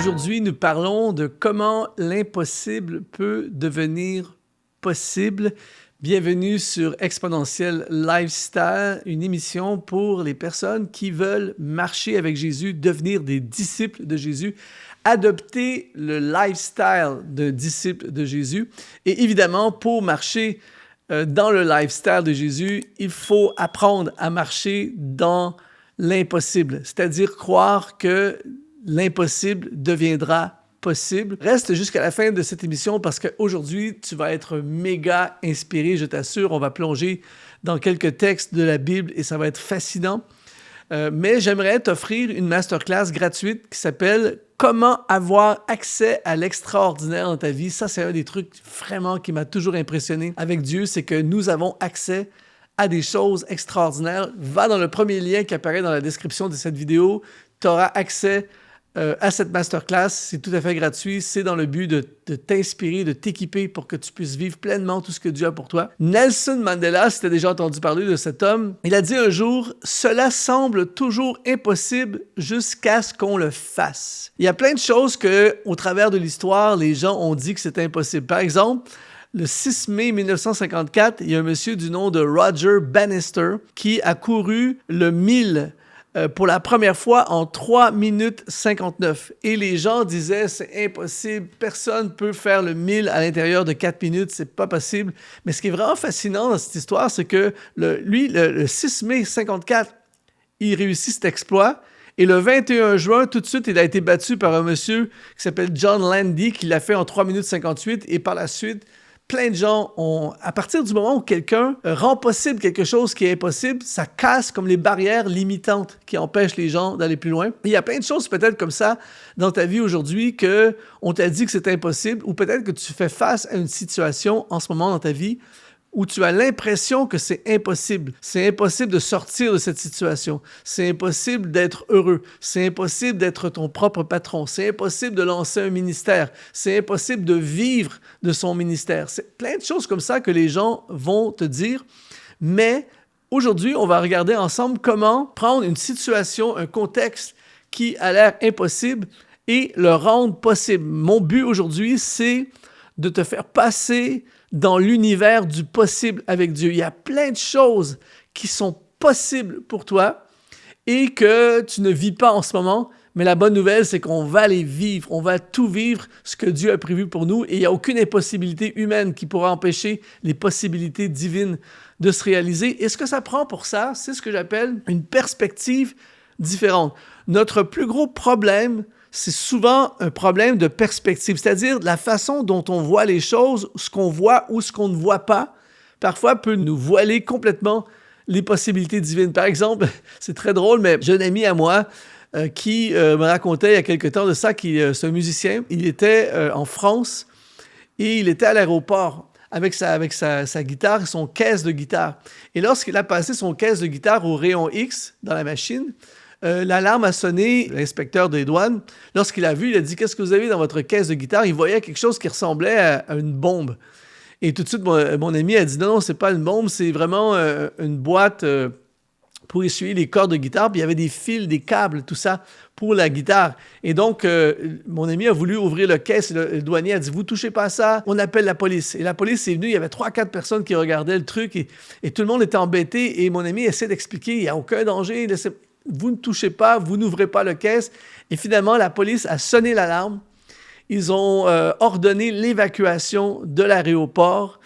Aujourd'hui, nous parlons de comment l'impossible peut devenir possible. Bienvenue sur Exponentiel Lifestyle, une émission pour les personnes qui veulent marcher avec Jésus, devenir des disciples de Jésus, adopter le lifestyle de disciples de Jésus. Et évidemment, pour marcher dans le lifestyle de Jésus, il faut apprendre à marcher dans l'impossible, c'est-à-dire croire que l'impossible deviendra possible. Reste jusqu'à la fin de cette émission parce qu'aujourd'hui, tu vas être méga inspiré, je t'assure. On va plonger dans quelques textes de la Bible et ça va être fascinant. Mais j'aimerais t'offrir une masterclass gratuite qui s'appelle « Comment avoir accès à l'extraordinaire dans ta vie ». Ça, c'est un des trucs vraiment qui m'a toujours impressionné avec Dieu, c'est que nous avons accès à des choses extraordinaires. Va dans le premier lien qui apparaît dans la description de cette vidéo. Tu auras accès à cette masterclass. C'est tout à fait gratuit. C'est dans le but de t'inspirer, de t'équiper pour que tu puisses vivre pleinement tout ce que Dieu a pour toi. Nelson Mandela, si tu as déjà entendu parler de cet homme, il a dit un jour « Cela semble toujours impossible jusqu'à ce qu'on le fasse ». Il y a plein de choses qu'au travers de l'histoire, les gens ont dit que c'était impossible. Par exemple, le 6 mai 1954, il y a un monsieur du nom de Roger Bannister qui a couru le 1000 pour la première fois en 3 minutes 59. Et les gens disaient, c'est impossible, personne ne peut faire le 1000 à l'intérieur de 4 minutes, c'est pas possible. Mais ce qui est vraiment fascinant dans cette histoire, c'est que le 6 mai 54, il réussit cet exploit. Et le 21 juin, tout de suite, il a été battu par un monsieur qui s'appelle John Landy, qui l'a fait en 3 minutes 58. Et par la suite, plein de gens ont, à partir du moment où quelqu'un rend possible quelque chose qui est impossible, ça casse comme les barrières limitantes qui empêchent les gens d'aller plus loin. Et il y a plein de choses peut-être comme ça dans ta vie aujourd'hui qu'on t'a dit que c'est impossible ou peut-être que tu fais face à une situation en ce moment dans ta vie où tu as l'impression que c'est impossible. C'est impossible de sortir de cette situation. C'est impossible d'être heureux. C'est impossible d'être ton propre patron. C'est impossible de lancer un ministère. C'est impossible de vivre de son ministère. C'est plein de choses comme ça que les gens vont te dire. Mais aujourd'hui, on va regarder ensemble comment prendre une situation, un contexte qui a l'air impossible et le rendre possible. Mon but aujourd'hui, c'est de te faire passer dans l'univers du possible avec Dieu. Il y a plein de choses qui sont possibles pour toi et que tu ne vis pas en ce moment, mais la bonne nouvelle, c'est qu'on va les vivre. On va tout vivre, ce que Dieu a prévu pour nous et il n'y a aucune impossibilité humaine qui pourra empêcher les possibilités divines de se réaliser. Et ce que ça prend pour ça, c'est ce que j'appelle une perspective différente. Notre plus gros problème, c'est souvent un problème de perspective, c'est-à-dire la façon dont on voit les choses, ce qu'on voit ou ce qu'on ne voit pas, parfois peut nous voiler complètement les possibilités divines. Par exemple, c'est très drôle, mais j'ai un ami à moi qui me racontait il y a quelque temps de ça, c'est un musicien, il était en France et il était à l'aéroport avec sa guitare et son caisse de guitare. Et lorsqu'il a passé son caisse de guitare au rayon X dans la machine, l'alarme a sonné, l'inspecteur des douanes, lorsqu'il a vu, il a dit « Qu'est-ce que vous avez dans votre caisse de guitare ?» Il voyait quelque chose qui ressemblait à une bombe. Et tout de suite, mon ami a dit « Non, c'est pas une bombe, c'est vraiment une boîte pour essuyer les cordes de guitare. » Puis il y avait des fils, des câbles, tout ça pour la guitare. Et donc, mon ami a voulu ouvrir le caisse et le douanier a dit « Vous touchez pas à ça, on appelle la police. » Et la police est venue, il y avait 3-4 personnes qui regardaient le truc et tout le monde était embêté. Et mon ami essaie d'expliquer « Il n'y a aucun danger, vous ne touchez pas, vous n'ouvrez pas le caisse. » Et finalement, la police a sonné l'alarme. Ils ont ordonné l'évacuation de l'aéroport.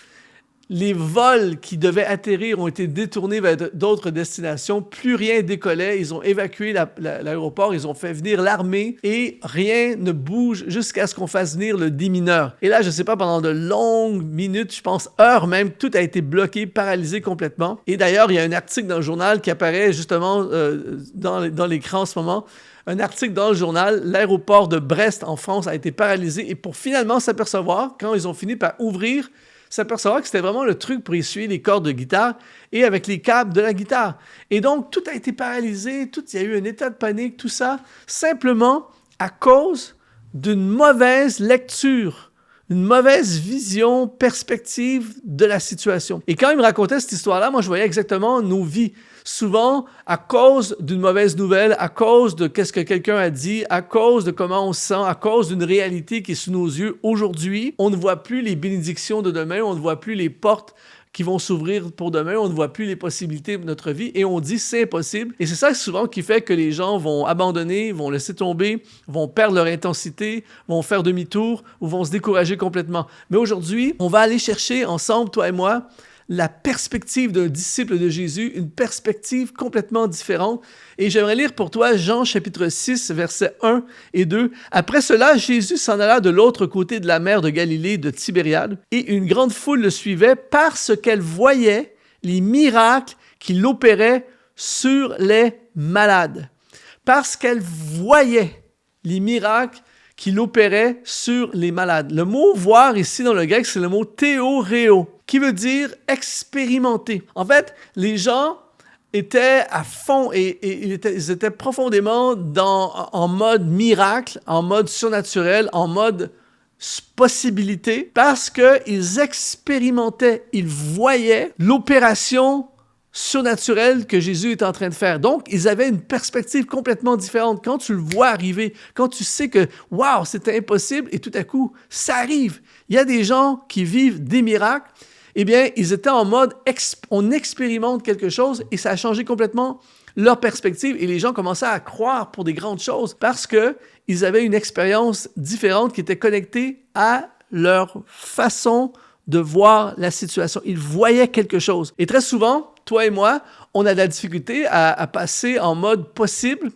Les vols qui devaient atterrir ont été détournés vers d'autres destinations. Plus rien décollait. Ils ont évacué l'aéroport. Ils ont fait venir l'armée et rien ne bouge jusqu'à ce qu'on fasse venir le démineur. Et là, je ne sais pas, pendant de longues minutes, je pense heures même, tout a été bloqué, paralysé complètement. Et d'ailleurs, il y a un article dans le journal qui apparaît justement dans l'écran en ce moment. Un article dans le journal, l'aéroport de Brest en France a été paralysé. Et pour finalement s'apercevoir, quand ils ont fini par ouvrir, s'apercevoir que c'était vraiment le truc pour essuyer les cordes de guitare et avec les câbles de la guitare. Et donc, tout a été paralysé, il y a eu un état de panique, tout ça, simplement à cause d'une mauvaise lecture, une mauvaise vision, perspective de la situation. Et quand il me racontait cette histoire-là, moi, je voyais exactement nos vies. souvent à cause d'une mauvaise nouvelle, à cause de qu'est-ce que quelqu'un a dit, à cause de comment on se sent, à cause d'une réalité qui est sous nos yeux. Aujourd'hui, on ne voit plus les bénédictions de demain, on ne voit plus les portes qui vont s'ouvrir pour demain, on ne voit plus les possibilités de notre vie et on dit c'est impossible. Et c'est ça souvent qui fait que les gens vont abandonner, vont laisser tomber, vont perdre leur intensité, vont faire demi-tour ou vont se décourager complètement. Mais aujourd'hui, on va aller chercher ensemble, toi et moi, la perspective d'un disciple de Jésus, une perspective complètement différente. Et j'aimerais lire pour toi Jean chapitre 6, versets 1 et 2. Après cela, Jésus s'en alla de l'autre côté de la mer de Galilée, de Tibériade, et une grande foule le suivait parce qu'elle voyait les miracles qu'il opérait sur les malades. Parce qu'elle voyait les miracles qu'il opérait sur les malades. Le mot « voir » ici dans le grec, c'est le mot « théoréo », qui veut dire « expérimenter ». En fait, les gens étaient à fond et ils étaient profondément en mode miracle, en mode surnaturel, en mode possibilité, parce qu'ils expérimentaient, ils voyaient l'opération surnaturel que Jésus est en train de faire. Donc, ils avaient une perspective complètement différente. Quand tu le vois arriver, quand tu sais que, wow, c'était impossible, et tout à coup, ça arrive. Il y a des gens qui vivent des miracles. Eh bien, ils étaient en mode, on expérimente quelque chose, et ça a changé complètement leur perspective, et les gens commençaient à croire pour des grandes choses parce qu'ils avaient une expérience différente qui était connectée à leur façon de voir la situation. Ils voyaient quelque chose. Et très souvent, toi et moi, on a de la difficulté à passer en mode possible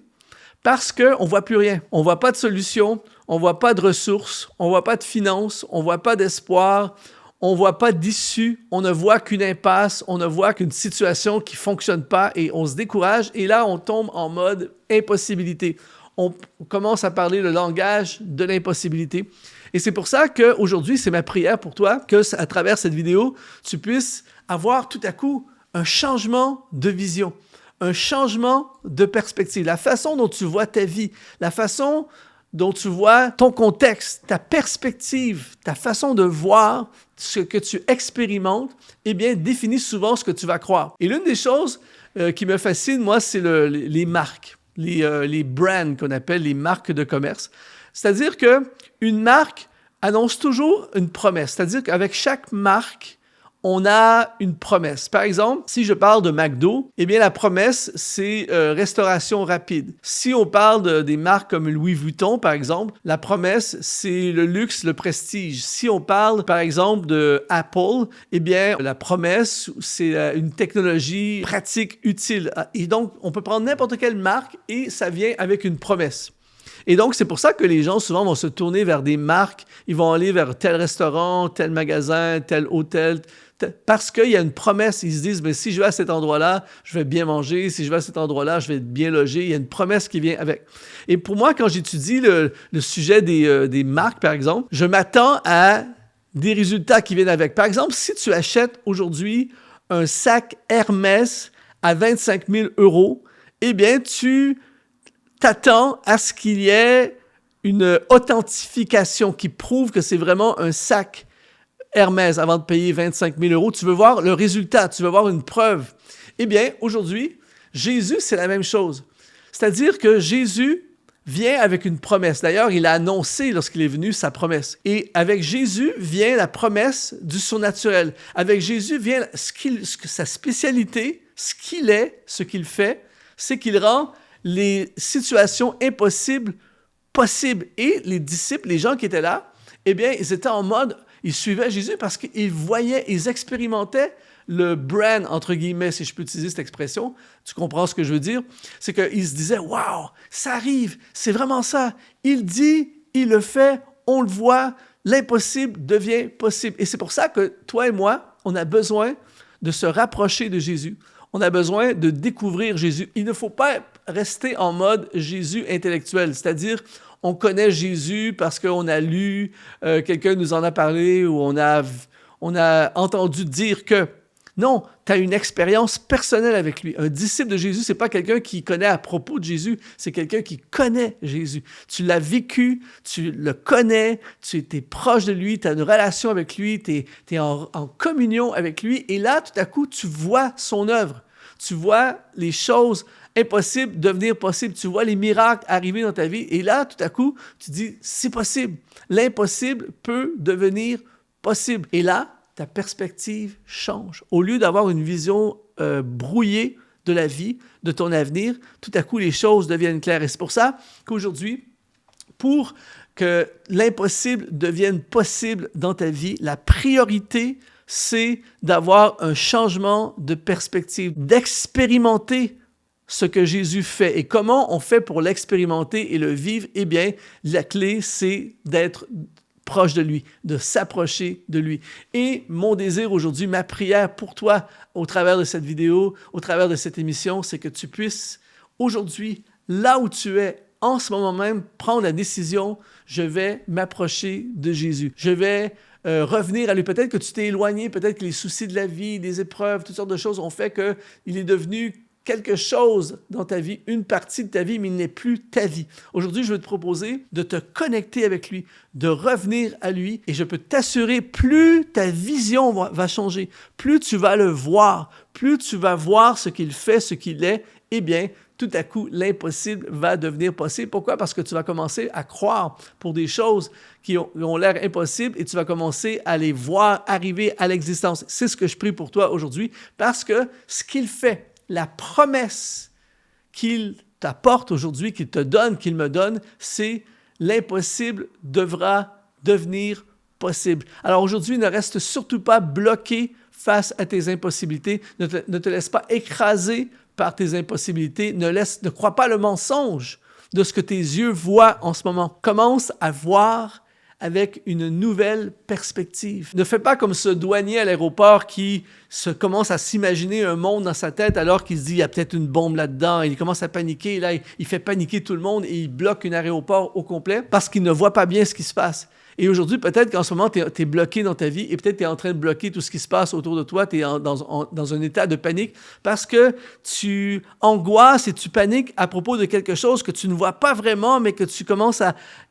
parce qu'on ne voit plus rien. On ne voit pas de solution, on ne voit pas de ressources, on ne voit pas de finances, on ne voit pas d'espoir, on ne voit pas d'issue, on ne voit qu'une impasse, on ne voit qu'une situation qui ne fonctionne pas et on se décourage. Et là, on tombe en mode impossibilité. On commence à parler le langage de l'impossibilité. Et c'est pour ça qu'aujourd'hui, c'est ma prière pour toi, qu'à travers cette vidéo, tu puisses avoir tout à coup un changement de vision, un changement de perspective, la façon dont tu vois ta vie, la façon dont tu vois ton contexte, ta perspective, ta façon de voir ce que tu expérimentes, eh bien, définit souvent ce que tu vas croire. Et l'une des choses qui me fascine, moi, c'est les marques, les brands qu'on appelle les marques de commerce. C'est-à-dire qu'une marque annonce toujours une promesse. C'est-à-dire qu'avec chaque marque, on a une promesse. Par exemple, si je parle de McDo, eh bien la promesse, c'est restauration rapide. Si on parle des marques comme Louis Vuitton, par exemple, la promesse, c'est le luxe, le prestige. Si on parle, par exemple, de Apple, eh bien la promesse, c'est une technologie pratique, utile. Et donc, on peut prendre n'importe quelle marque et ça vient avec une promesse. Et donc, c'est pour ça que les gens, souvent, vont se tourner vers des marques. Ils vont aller vers tel restaurant, tel magasin, tel hôtel, parce qu'il y a une promesse. Ils se disent, mais si je vais à cet endroit-là, je vais bien manger. Si je vais à cet endroit-là, je vais être bien logé. Il y a une promesse qui vient avec. Et pour moi, quand j'étudie le sujet des marques, par exemple, je m'attends à des résultats qui viennent avec. Par exemple, si tu achètes aujourd'hui un sac Hermès à 25 000 €, eh bien, tu t'attends à ce qu'il y ait une authentification qui prouve que c'est vraiment un sac Hermès avant de payer 25 000 €. Tu veux voir le résultat, tu veux voir une preuve. Eh bien, aujourd'hui, Jésus, c'est la même chose. C'est-à-dire que Jésus vient avec une promesse. D'ailleurs, il a annoncé lorsqu'il est venu sa promesse. Et avec Jésus vient la promesse du surnaturel. Avec Jésus vient sa spécialité, ce qu'il est, ce qu'il fait, c'est qu'il rend les situations impossibles possibles. Et les disciples, les gens qui étaient là, eh bien, ils étaient en mode, ils suivaient Jésus parce qu'ils voyaient, ils expérimentaient le brand, entre guillemets, si je peux utiliser cette expression. Tu comprends ce que je veux dire? C'est qu'ils se disaient, waouh, ça arrive, c'est vraiment ça. Il dit, il le fait, on le voit, l'impossible devient possible. Et c'est pour ça que toi et moi, on a besoin de se rapprocher de Jésus. On a besoin de découvrir Jésus. Il ne faut pas rester en mode Jésus intellectuel, c'est-à-dire on connaît Jésus parce qu'on a lu, quelqu'un nous en a parlé ou on a entendu dire que. Non, tu as une expérience personnelle avec lui. Un disciple de Jésus, ce n'est pas quelqu'un qui connaît à propos de Jésus, c'est quelqu'un qui connaît Jésus. Tu l'as vécu, tu le connais, tu es proche de lui, tu as une relation avec lui, tu es en communion avec lui. Et là, tout à coup, tu vois son œuvre. Tu vois les choses impossibles devenir possibles. Tu vois les miracles arriver dans ta vie. Et là, tout à coup, tu dis, c'est possible. L'impossible peut devenir possible. Et là, ta perspective change. Au lieu d'avoir une vision brouillée de la vie, de ton avenir, tout à coup, les choses deviennent claires. Et c'est pour ça qu'aujourd'hui, pour que l'impossible devienne possible dans ta vie, la priorité, c'est d'avoir un changement de perspective, d'expérimenter ce que Jésus fait. Et comment on fait pour l'expérimenter et le vivre? Eh bien, la clé, c'est d'être proche de lui, de s'approcher de lui. Et mon désir aujourd'hui, ma prière pour toi au travers de cette vidéo, au travers de cette émission, c'est que tu puisses aujourd'hui, là où tu es, en ce moment même, prendre la décision, je vais m'approcher de Jésus. Je vais revenir à lui. Peut-être que tu t'es éloigné, peut-être que les soucis de la vie, des épreuves, toutes sortes de choses ont fait qu'il est devenu quelque chose dans ta vie, une partie de ta vie, mais il n'est plus ta vie. Aujourd'hui, je veux te proposer de te connecter avec lui, de revenir à lui, et je peux t'assurer, plus ta vision va changer, plus tu vas le voir, plus tu vas voir ce qu'il fait, ce qu'il est, eh bien, tout à coup, l'impossible va devenir possible. Pourquoi? Parce que tu vas commencer à croire pour des choses qui ont l'air impossibles et tu vas commencer à les voir arriver à l'existence. C'est ce que je prie pour toi aujourd'hui, parce que ce qu'il fait, la promesse qu'il t'apporte aujourd'hui, qu'il te donne, qu'il me donne, c'est l'impossible devra devenir possible. Alors aujourd'hui, ne reste surtout pas bloqué face à tes impossibilités. Ne te laisse pas écraser par tes impossibilités. Ne crois pas le mensonge de ce que tes yeux voient en ce moment. Commence à voir avec une nouvelle perspective. Ne fais pas comme ce douanier à l'aéroport qui commence à s'imaginer un monde dans sa tête alors qu'il se dit il y a peut-être une bombe là-dedans. Il commence à paniquer. Là, il fait paniquer tout le monde et il bloque un aéroport au complet parce qu'il ne voit pas bien ce qui se passe. Et aujourd'hui, peut-être qu'en ce moment, tu es bloqué dans ta vie et peut-être tu es en train de bloquer tout ce qui se passe autour de toi. Tu es dans un état de panique parce que tu angoisses et tu paniques à propos de quelque chose que tu ne vois pas vraiment, mais que tu commences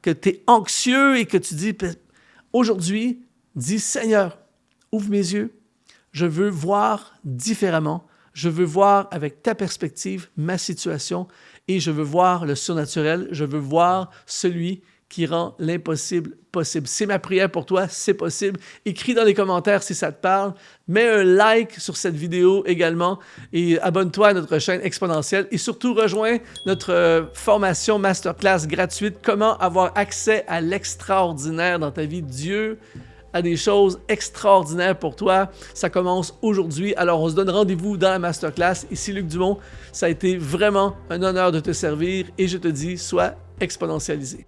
que tu es anxieux et que tu dis, aujourd'hui, dis, Seigneur, ouvre mes yeux. Je veux voir différemment. Je veux voir avec ta perspective ma situation et je veux voir le surnaturel. Je veux voir celui qui rend l'impossible possible. C'est ma prière pour toi, c'est possible. Écris dans les commentaires si ça te parle. Mets un like sur cette vidéo également et abonne-toi à notre chaîne Exponentielle. Et surtout, rejoins notre formation masterclass gratuite. Comment avoir accès à l'extraordinaire dans ta vie. Dieu a des choses extraordinaires pour toi. Ça commence aujourd'hui. Alors, on se donne rendez-vous dans la masterclass. Ici Luc Dumont. Ça a été vraiment un honneur de te servir et je te dis, sois exponentialisé.